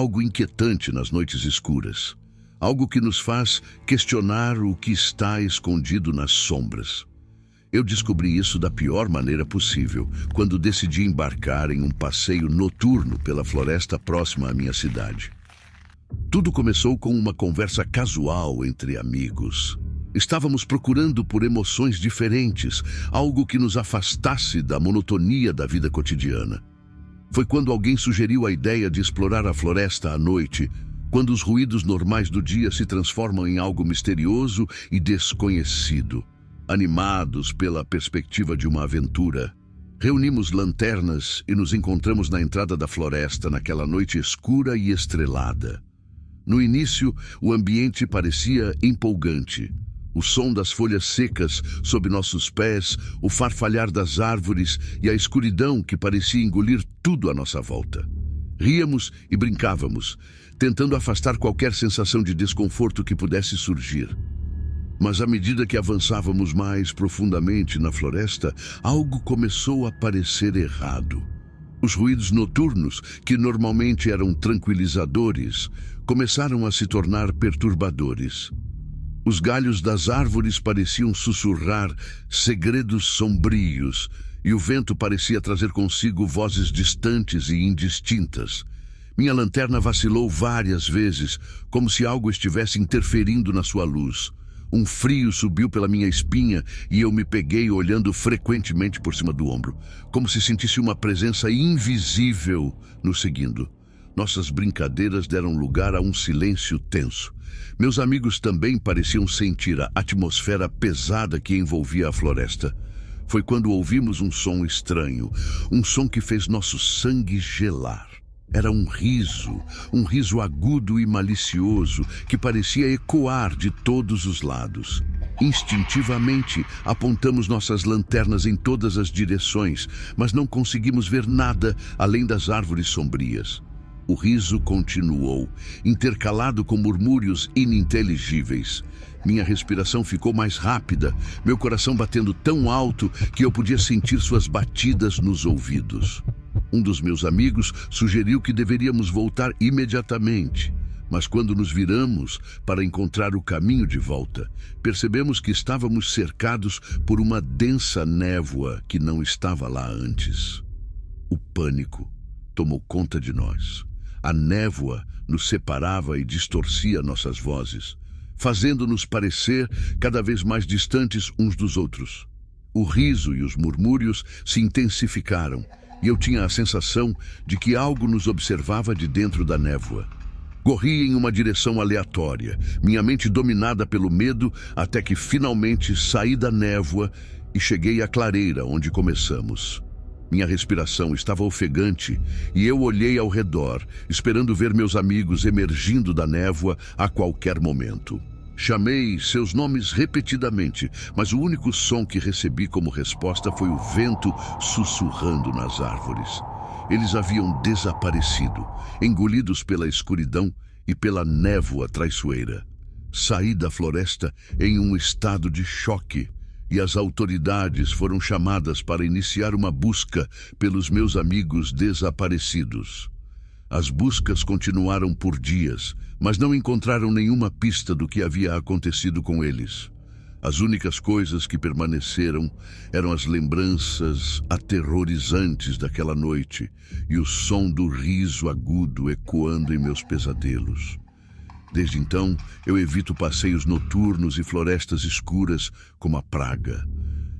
algo inquietante nas noites escuras. Algo que nos faz questionar o que está escondido nas sombras. Eu descobri isso da pior maneira possível, quando decidi embarcar em um passeio noturno pela floresta próxima à minha cidade. Tudo começou com uma conversa casual entre amigos. Estávamos procurando por emoções diferentes, algo que nos afastasse da monotonia da vida cotidiana. Foi quando alguém sugeriu a ideia de explorar a floresta à noite, quando os ruídos normais do dia se transformam em algo misterioso e desconhecido. Animados pela perspectiva de uma aventura, reunimos lanternas e nos encontramos na entrada da floresta naquela noite escura e estrelada. No início, o ambiente parecia empolgante. O som das folhas secas sob nossos pés, o farfalhar das árvores e a escuridão que parecia engolir tudo à nossa volta. Ríamos e brincávamos, tentando afastar qualquer sensação de desconforto que pudesse surgir. Mas à medida que avançávamos mais profundamente na floresta, algo começou a parecer errado. Os ruídos noturnos, que normalmente eram tranquilizadores, começaram a se tornar perturbadores. Os galhos das árvores pareciam sussurrar segredos sombrios, e o vento parecia trazer consigo vozes distantes e indistintas. Minha lanterna vacilou várias vezes, como se algo estivesse interferindo na sua luz. Um frio subiu pela minha espinha e eu me peguei olhando frequentemente por cima do ombro, como se sentisse uma presença invisível nos seguindo. Nossas brincadeiras deram lugar a um silêncio tenso. Meus amigos também pareciam sentir a atmosfera pesada que envolvia a floresta. Foi quando ouvimos um som estranho, um som que fez nosso sangue gelar. Era um riso agudo e malicioso que parecia ecoar de todos os lados. Instintivamente, apontamos nossas lanternas em todas as direções, mas não conseguimos ver nada além das árvores sombrias. O riso continuou, intercalado com murmúrios ininteligíveis. Minha respiração ficou mais rápida, meu coração batendo tão alto que eu podia sentir suas batidas nos ouvidos. Um dos meus amigos sugeriu que deveríamos voltar imediatamente, mas quando nos viramos para encontrar o caminho de volta, percebemos que estávamos cercados por uma densa névoa que não estava lá antes. O pânico tomou conta de nós. A névoa nos separava e distorcia nossas vozes, fazendo-nos parecer cada vez mais distantes uns dos outros. O riso e os murmúrios se intensificaram, e eu tinha a sensação de que algo nos observava de dentro da névoa. Corri em uma direção aleatória, minha mente dominada pelo medo, até que finalmente saí da névoa e cheguei à clareira onde começamos. Minha respiração estava ofegante e eu olhei ao redor, esperando ver meus amigos emergindo da névoa a qualquer momento. Chamei seus nomes repetidamente, mas o único som que recebi como resposta foi o vento sussurrando nas árvores. Eles haviam desaparecido, engolidos pela escuridão e pela névoa traiçoeira. Saí da floresta em um estado de choque, e as autoridades foram chamadas para iniciar uma busca pelos meus amigos desaparecidos. As buscas continuaram por dias, mas não encontraram nenhuma pista do que havia acontecido com eles. As únicas coisas que permaneceram eram as lembranças aterrorizantes daquela noite e o som do riso agudo ecoando em meus pesadelos. Desde então, eu evito passeios noturnos e florestas escuras como a praga.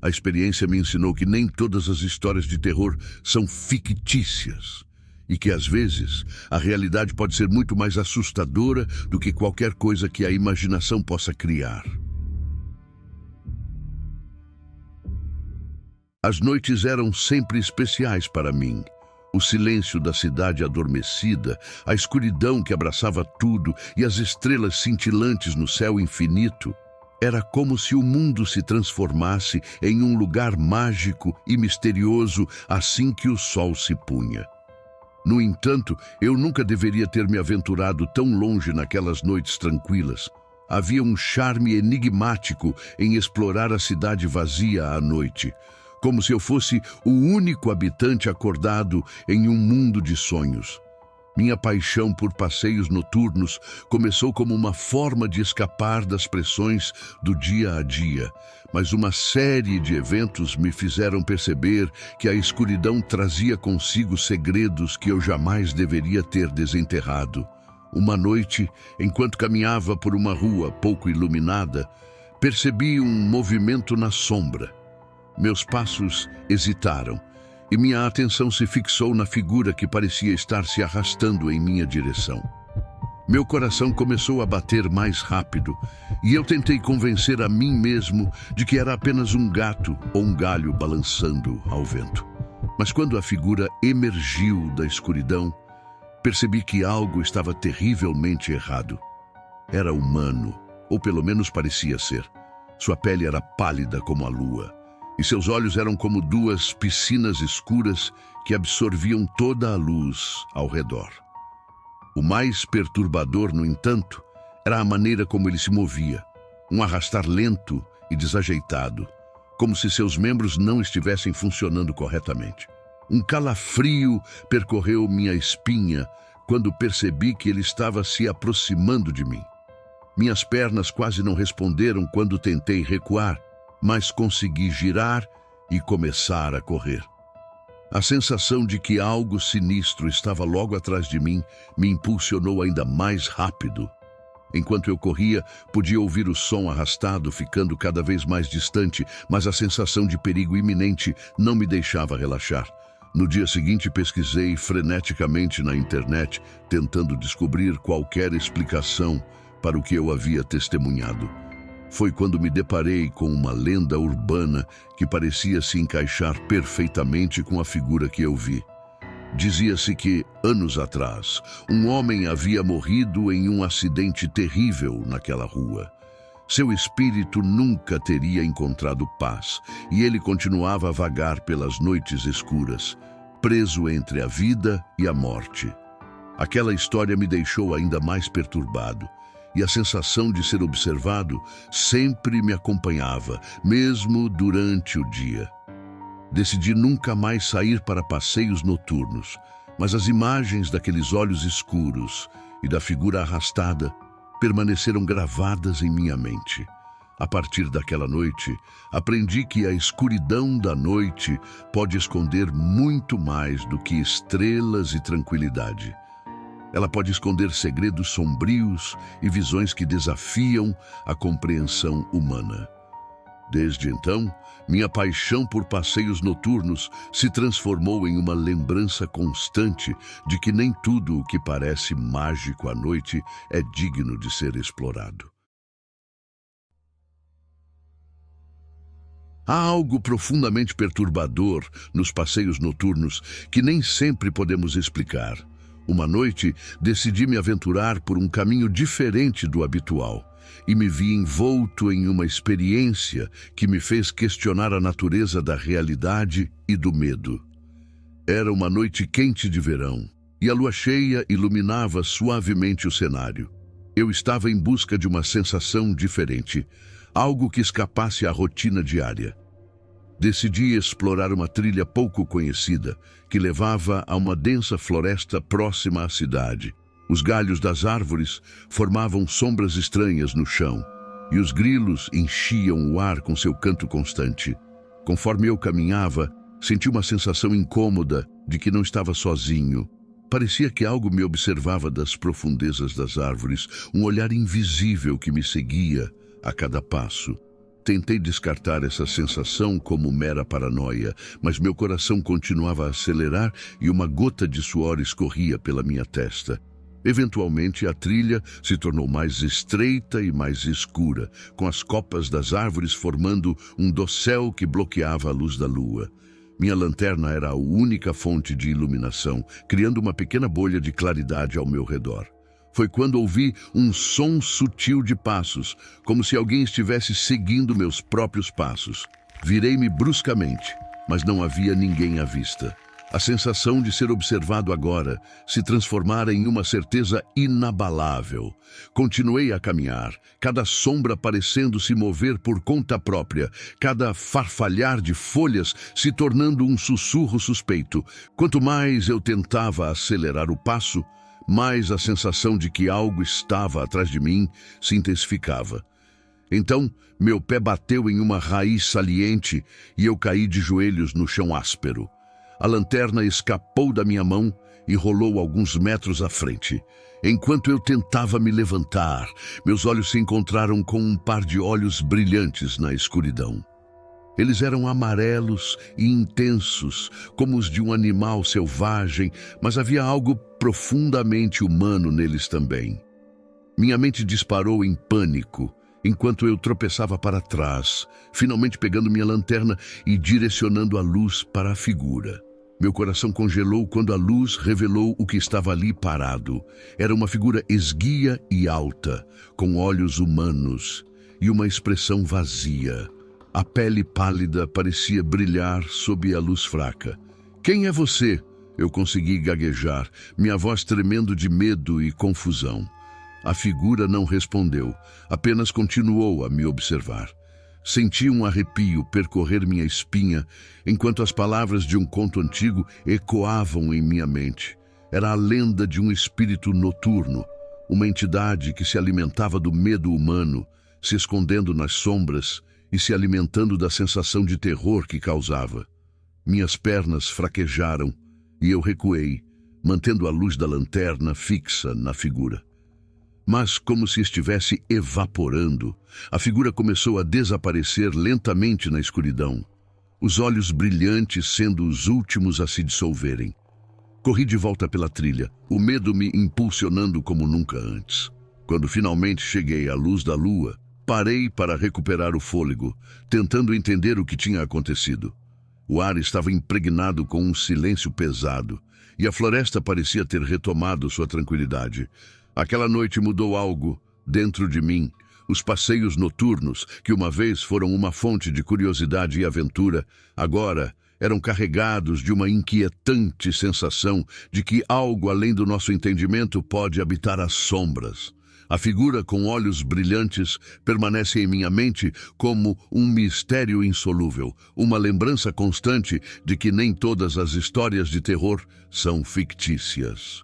A experiência me ensinou que nem todas as histórias de terror são fictícias e que, às vezes, a realidade pode ser muito mais assustadora do que qualquer coisa que a imaginação possa criar. As noites eram sempre especiais para mim. O silêncio da cidade adormecida, a escuridão que abraçava tudo e as estrelas cintilantes no céu infinito. Era como se o mundo se transformasse em um lugar mágico e misterioso assim que o sol se punha. No entanto, eu nunca deveria ter me aventurado tão longe naquelas noites tranquilas. Havia um charme enigmático em explorar a cidade vazia à noite, como se eu fosse o único habitante acordado em um mundo de sonhos. Minha paixão por passeios noturnos começou como uma forma de escapar das pressões do dia a dia, mas uma série de eventos me fizeram perceber que a escuridão trazia consigo segredos que eu jamais deveria ter desenterrado. Uma noite, enquanto caminhava por uma rua pouco iluminada, percebi um movimento na sombra. Meus passos hesitaram e minha atenção se fixou na figura que parecia estar se arrastando em minha direção. Meu coração começou a bater mais rápido e eu tentei convencer a mim mesmo de que era apenas um gato ou um galho balançando ao vento. Mas quando a figura emergiu da escuridão, percebi que algo estava terrivelmente errado. Era humano, ou pelo menos parecia ser. Sua pele era pálida como a lua, e seus olhos eram como duas piscinas escuras que absorviam toda a luz ao redor. O mais perturbador, no entanto, era a maneira como ele se movia, um arrastar lento e desajeitado, como se seus membros não estivessem funcionando corretamente. Um calafrio percorreu minha espinha quando percebi que ele estava se aproximando de mim. Minhas pernas quase não responderam quando tentei recuar, mas consegui girar e começar a correr. A sensação de que algo sinistro estava logo atrás de mim me impulsionou ainda mais rápido. Enquanto eu corria, podia ouvir o som arrastado ficando cada vez mais distante, mas a sensação de perigo iminente não me deixava relaxar. No dia seguinte, pesquisei freneticamente na internet, tentando descobrir qualquer explicação para o que eu havia testemunhado. Foi quando me deparei com uma lenda urbana que parecia se encaixar perfeitamente com a figura que eu vi. Dizia-se que, anos atrás, um homem havia morrido em um acidente terrível naquela rua. Seu espírito nunca teria encontrado paz, e ele continuava a vagar pelas noites escuras, preso entre a vida e a morte. Aquela história me deixou ainda mais perturbado, e a sensação de ser observado sempre me acompanhava, mesmo durante o dia. Decidi nunca mais sair para passeios noturnos, mas as imagens daqueles olhos escuros e da figura arrastada permaneceram gravadas em minha mente. A partir daquela noite, aprendi que a escuridão da noite pode esconder muito mais do que estrelas e tranquilidade. Ela pode esconder segredos sombrios e visões que desafiam a compreensão humana. Desde então, minha paixão por passeios noturnos se transformou em uma lembrança constante de que nem tudo o que parece mágico à noite é digno de ser explorado. Há algo profundamente perturbador nos passeios noturnos que nem sempre podemos explicar. Uma noite, decidi me aventurar por um caminho diferente do habitual e me vi envolto em uma experiência que me fez questionar a natureza da realidade e do medo. Era uma noite quente de verão e a lua cheia iluminava suavemente o cenário. Eu estava em busca de uma sensação diferente, algo que escapasse à rotina diária. Decidi explorar uma trilha pouco conhecida, que levava a uma densa floresta próxima à cidade. Os galhos das árvores formavam sombras estranhas no chão, e os grilos enchiam o ar com seu canto constante. Conforme eu caminhava, senti uma sensação incômoda de que não estava sozinho. Parecia que algo me observava das profundezas das árvores, um olhar invisível que me seguia a cada passo. Tentei descartar essa sensação como mera paranoia, mas meu coração continuava a acelerar e uma gota de suor escorria pela minha testa. Eventualmente, a trilha se tornou mais estreita e mais escura, com as copas das árvores formando um dossel que bloqueava a luz da lua. Minha lanterna era a única fonte de iluminação, criando uma pequena bolha de claridade ao meu redor. Foi quando ouvi um som sutil de passos, como se alguém estivesse seguindo meus próprios passos. Virei-me bruscamente, mas não havia ninguém à vista. A sensação de ser observado agora se transformara em uma certeza inabalável. Continuei a caminhar, cada sombra parecendo se mover por conta própria, cada farfalhar de folhas se tornando um sussurro suspeito. Quanto mais eu tentava acelerar o passo, mais a sensação de que algo estava atrás de mim se intensificava. Então, meu pé bateu em uma raiz saliente e eu caí de joelhos no chão áspero. A lanterna escapou da minha mão e rolou alguns metros à frente. Enquanto eu tentava me levantar, meus olhos se encontraram com um par de olhos brilhantes na escuridão. Eles eram amarelos e intensos, como os de um animal selvagem, mas havia algo profundamente humano neles também. Minha mente disparou em pânico, enquanto eu tropeçava para trás, finalmente pegando minha lanterna e direcionando a luz para a figura. Meu coração congelou quando a luz revelou o que estava ali parado. Era uma figura esguia e alta, com olhos humanos e uma expressão vazia. A pele pálida parecia brilhar sob a luz fraca. "Quem é você?" Eu consegui gaguejar, minha voz tremendo de medo e confusão. A figura não respondeu, apenas continuou a me observar. Senti um arrepio percorrer minha espinha, enquanto as palavras de um conto antigo ecoavam em minha mente. Era a lenda de um espírito noturno, uma entidade que se alimentava do medo humano, se escondendo nas sombras e se alimentando da sensação de terror que causava. Minhas pernas fraquejaram e eu recuei, mantendo a luz da lanterna fixa na figura. Mas, como se estivesse evaporando, a figura começou a desaparecer lentamente na escuridão, os olhos brilhantes sendo os últimos a se dissolverem. Corri de volta pela trilha, o medo me impulsionando como nunca antes. Quando finalmente cheguei à luz da lua, parei para recuperar o fôlego, tentando entender o que tinha acontecido. O ar estava impregnado com um silêncio pesado, e a floresta parecia ter retomado sua tranquilidade. Aquela noite mudou algo dentro de mim. Os passeios noturnos, que uma vez foram uma fonte de curiosidade e aventura, agora eram carregados de uma inquietante sensação de que algo além do nosso entendimento pode habitar as sombras. A figura com olhos brilhantes permanece em minha mente como um mistério insolúvel, uma lembrança constante de que nem todas as histórias de terror são fictícias.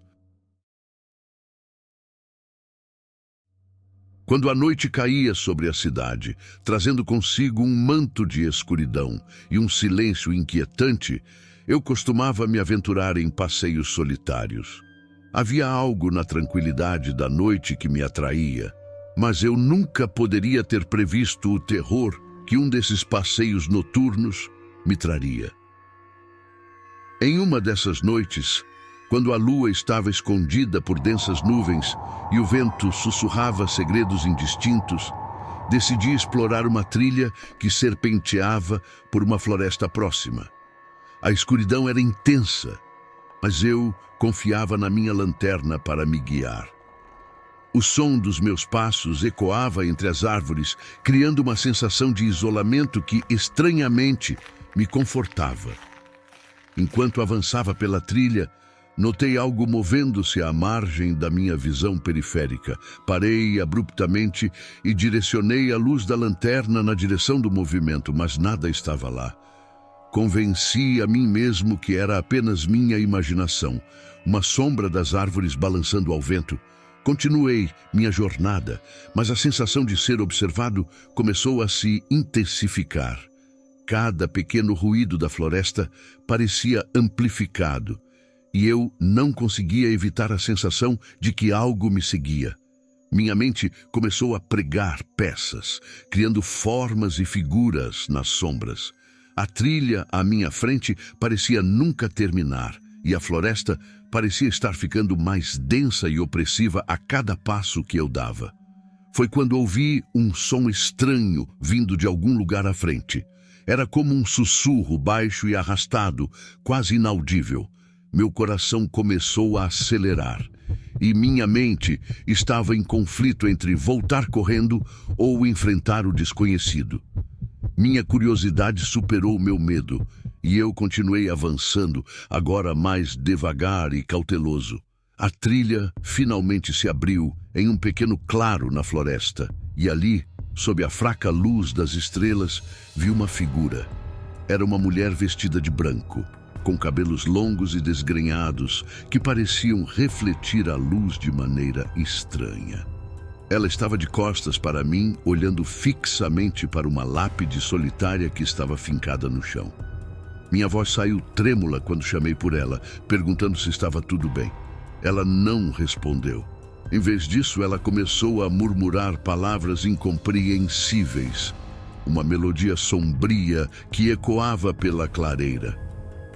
Quando a noite caía sobre a cidade, trazendo consigo um manto de escuridão e um silêncio inquietante, eu costumava me aventurar em passeios solitários. Havia algo na tranquilidade da noite que me atraía, mas eu nunca poderia ter previsto o terror que um desses passeios noturnos me traria. Em uma dessas noites, quando a lua estava escondida por densas nuvens e o vento sussurrava segredos indistintos, decidi explorar uma trilha que serpenteava por uma floresta próxima. A escuridão era intensa, mas eu confiava na minha lanterna para me guiar. O som dos meus passos ecoava entre as árvores, criando uma sensação de isolamento que, estranhamente, me confortava. Enquanto avançava pela trilha, notei algo movendo-se à margem da minha visão periférica. Parei abruptamente e direcionei a luz da lanterna na direção do movimento, mas nada estava lá. Convenci a mim mesmo que era apenas minha imaginação, uma sombra das árvores balançando ao vento. Continuei minha jornada, mas a sensação de ser observado começou a se intensificar. Cada pequeno ruído da floresta parecia amplificado, e eu não conseguia evitar a sensação de que algo me seguia. Minha mente começou a pregar peças, criando formas e figuras nas sombras. A trilha à minha frente parecia nunca terminar, e a floresta parecia estar ficando mais densa e opressiva a cada passo que eu dava. Foi quando ouvi um som estranho vindo de algum lugar à frente. Era como um sussurro baixo e arrastado, quase inaudível. Meu coração começou a acelerar, e minha mente estava em conflito entre voltar correndo ou enfrentar o desconhecido. Minha curiosidade superou meu medo, e eu continuei avançando, agora mais devagar e cauteloso. A trilha finalmente se abriu em um pequeno claro na floresta, e ali, sob a fraca luz das estrelas, vi uma figura. Era uma mulher vestida de branco. com cabelos longos e desgrenhados que pareciam refletir a luz de maneira estranha. Ela estava de costas para mim, olhando fixamente para uma lápide solitária que estava fincada no chão. Minha voz saiu trêmula quando chamei por ela, perguntando se estava tudo bem. Ela não respondeu. Em vez disso, ela começou a murmurar palavras incompreensíveis, uma melodia sombria que ecoava pela clareira.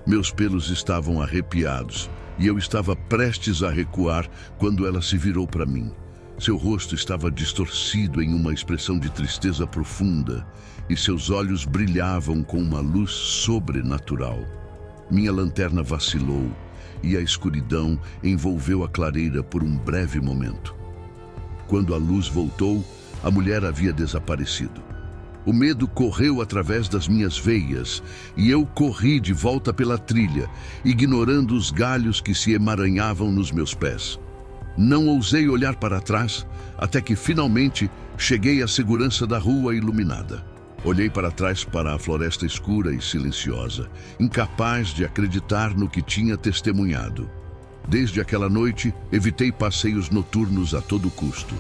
Meus pelos estavam arrepiados e eu estava prestes a recuar quando ela se virou para mim. Seu rosto estava distorcido em uma expressão de tristeza profunda e seus olhos brilhavam com uma luz sobrenatural. Minha lanterna vacilou e a escuridão envolveu a clareira por um breve momento. Quando a luz voltou, a mulher havia desaparecido. O medo correu através das minhas veias e eu corri de volta pela trilha, ignorando os galhos que se emaranhavam nos meus pés. Não ousei olhar para trás até que finalmente cheguei à segurança da rua iluminada. Olhei para trás para a floresta escura e silenciosa, incapaz de acreditar no que tinha testemunhado. Desde aquela noite, evitei passeios noturnos a todo custo.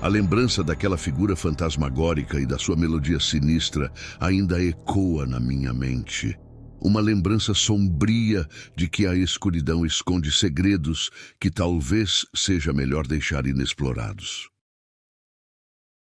A lembrança daquela figura fantasmagórica e da sua melodia sinistra ainda ecoa na minha mente. Uma lembrança sombria de que a escuridão esconde segredos que talvez seja melhor deixar inexplorados.